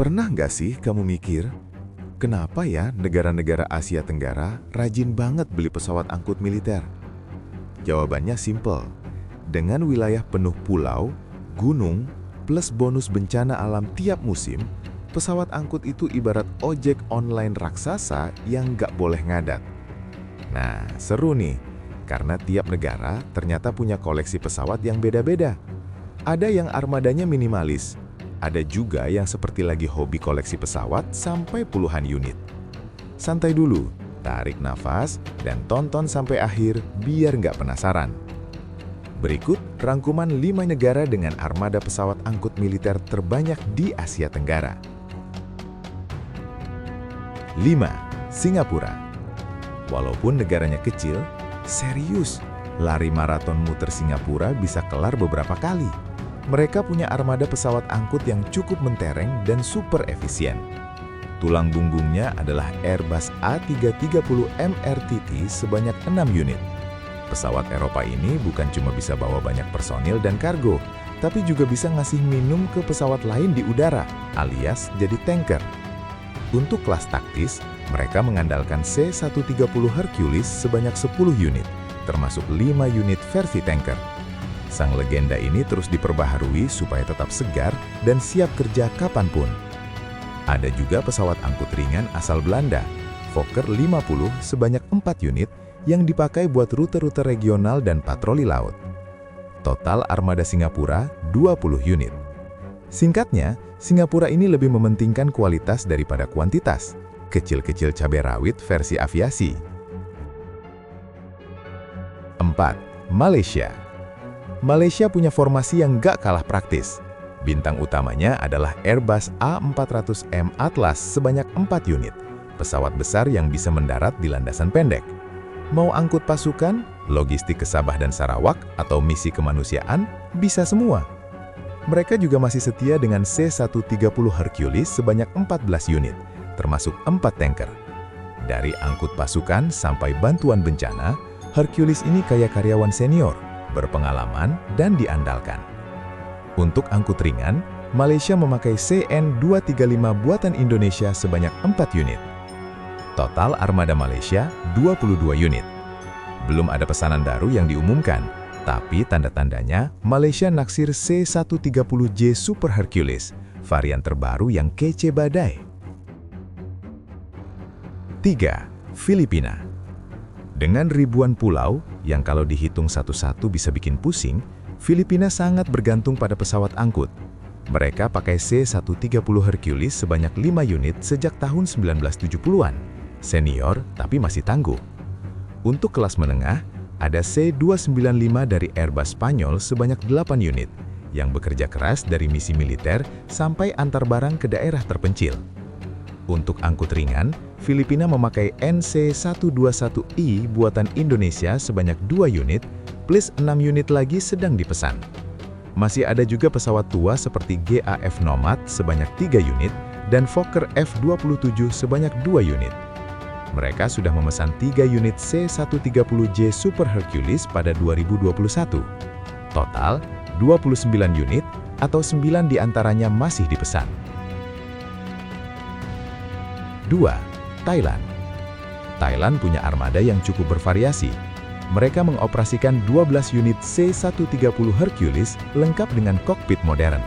Pernah nggak sih kamu mikir, kenapa ya negara-negara Asia Tenggara rajin banget beli pesawat angkut militer? Jawabannya simple. Dengan wilayah penuh pulau, gunung, plus bonus bencana alam tiap musim, pesawat angkut itu ibarat ojek online raksasa yang nggak boleh ngadat. Nah, seru nih, karena tiap negara ternyata punya koleksi pesawat yang beda-beda. Ada yang armadanya minimalis, ada juga yang seperti lagi hobi koleksi pesawat sampai puluhan unit. Santai dulu, tarik nafas, dan tonton sampai akhir biar nggak penasaran. Berikut rangkuman 5 negara dengan armada pesawat angkut militer terbanyak di Asia Tenggara. 5. Singapura. Walaupun negaranya kecil, serius, lari maraton muter Singapura bisa kelar beberapa kali. Mereka punya armada pesawat angkut yang cukup mentereng dan super efisien. Tulang punggungnya adalah Airbus A330 MRTT sebanyak 6 unit. Pesawat Eropa ini bukan cuma bisa bawa banyak personil dan kargo, tapi juga bisa ngasih minum ke pesawat lain di udara, alias jadi tanker. Untuk kelas taktis, mereka mengandalkan C-130 Hercules sebanyak 10 unit, termasuk 5 unit versi tanker. Sang legenda ini terus diperbaharui supaya tetap segar dan siap kerja kapanpun. Ada juga pesawat angkut ringan asal Belanda, Fokker 50 sebanyak 4 unit yang dipakai buat rute-rute regional dan patroli laut. Total armada Singapura 20 unit. Singkatnya, Singapura ini lebih mementingkan kualitas daripada kuantitas. Kecil-kecil cabai rawit versi aviasi. 4. Malaysia. Malaysia punya formasi yang gak kalah praktis. Bintang utamanya adalah Airbus A400M Atlas sebanyak 4 unit, pesawat besar yang bisa mendarat di landasan pendek. Mau angkut pasukan, logistik ke Sabah dan Sarawak, atau misi kemanusiaan, bisa semua. Mereka juga masih setia dengan C-130 Hercules sebanyak 14 unit, termasuk 4 tanker. Dari angkut pasukan sampai bantuan bencana, Hercules ini kayak karyawan senior, berpengalaman, dan diandalkan. Untuk angkut ringan, Malaysia memakai CN-235 buatan Indonesia sebanyak 4 unit. Total armada Malaysia 22 unit. Belum ada pesanan baru yang diumumkan, tapi tanda-tandanya Malaysia naksir C-130J Super Hercules, varian terbaru yang kece badai. 3. Filipina. Dengan ribuan pulau, yang kalau dihitung satu-satu bisa bikin pusing, Filipina sangat bergantung pada pesawat angkut. Mereka pakai C-130 Hercules sebanyak 5 unit sejak tahun 1970-an. Senior, tapi masih tangguh. Untuk kelas menengah, ada C-295 dari Airbus Spanyol sebanyak 8 unit, yang bekerja keras dari misi militer sampai antar barang ke daerah terpencil. Untuk angkut ringan, Filipina memakai NC-121I buatan Indonesia sebanyak 2 unit, plus 6 unit lagi sedang dipesan. Masih ada juga pesawat tua seperti GAF Nomad sebanyak 3 unit, dan Fokker F-27 sebanyak 2 unit. Mereka sudah memesan 3 unit C-130J Super Hercules pada 2021. Total, 29 unit atau 9 diantaranya masih dipesan. 2. Thailand. Thailand punya armada yang cukup bervariasi. Mereka mengoperasikan 12 unit C-130 Hercules lengkap dengan kokpit modern.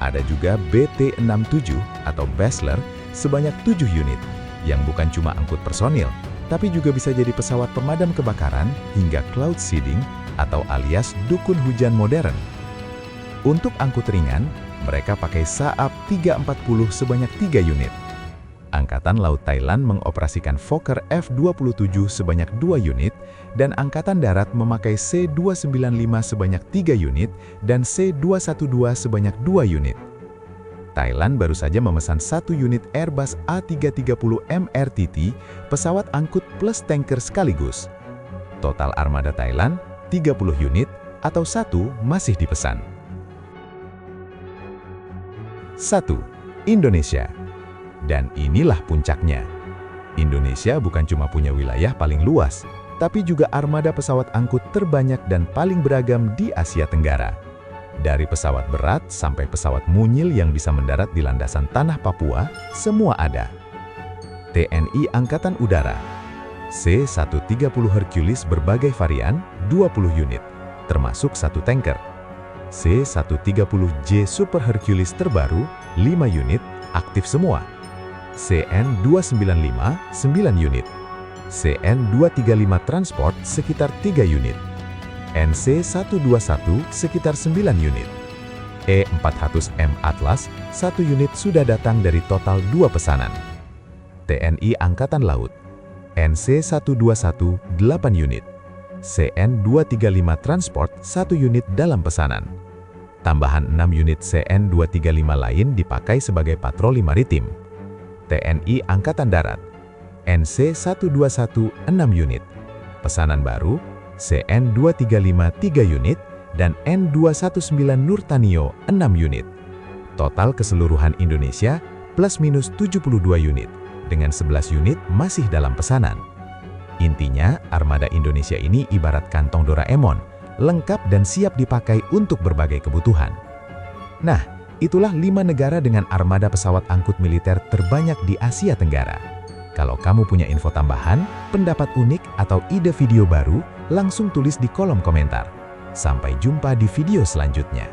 Ada juga BT-67 atau Basler sebanyak 7 unit, yang bukan cuma angkut personil, tapi juga bisa jadi pesawat pemadam kebakaran hingga cloud seeding atau alias dukun hujan modern. Untuk angkut ringan, mereka pakai Saab 340 sebanyak 3 unit. Angkatan Laut Thailand mengoperasikan Fokker F-27 sebanyak 2 unit, dan Angkatan Darat memakai C-295 sebanyak 3 unit dan C-212 sebanyak 2 unit. Thailand baru saja memesan 1 unit Airbus A330 MRTT, pesawat angkut plus tanker sekaligus. Total armada Thailand 30 unit atau 1 masih dipesan. 1. Indonesia. Dan inilah puncaknya. Indonesia bukan cuma punya wilayah paling luas, tapi juga armada pesawat angkut terbanyak dan paling beragam di Asia Tenggara. Dari pesawat berat sampai pesawat mungil yang bisa mendarat di landasan tanah Papua, semua ada. TNI Angkatan Udara C-130 Hercules berbagai varian, 20 unit, termasuk satu tanker. C-130J Super Hercules terbaru, 5 unit, aktif semua. CN-295, 9 unit. CN-235 Transport sekitar 3 unit. NC-121 sekitar 9 unit. E-400M Atlas, 1 unit sudah datang dari total 2 pesanan. TNI Angkatan Laut NC-121, 8 unit. CN-235 Transport, 1 unit dalam pesanan. Tambahan 6 unit CN-235 lain dipakai sebagai patroli maritim. TNI Angkatan Darat NC-121, 6 unit. Pesanan baru CN-235, 3 unit, dan N-219 Nurtanio, 6 unit. Total keseluruhan Indonesia plus minus 72 unit, dengan 11 unit masih dalam pesanan. Intinya, armada Indonesia ini ibarat kantong Doraemon, lengkap dan siap dipakai untuk berbagai kebutuhan. Nah, itulah 5 negara dengan armada pesawat angkut militer terbanyak di Asia Tenggara. Kalau kamu punya info tambahan, pendapat unik, atau ide video baru, langsung tulis di kolom komentar. Sampai jumpa di video selanjutnya.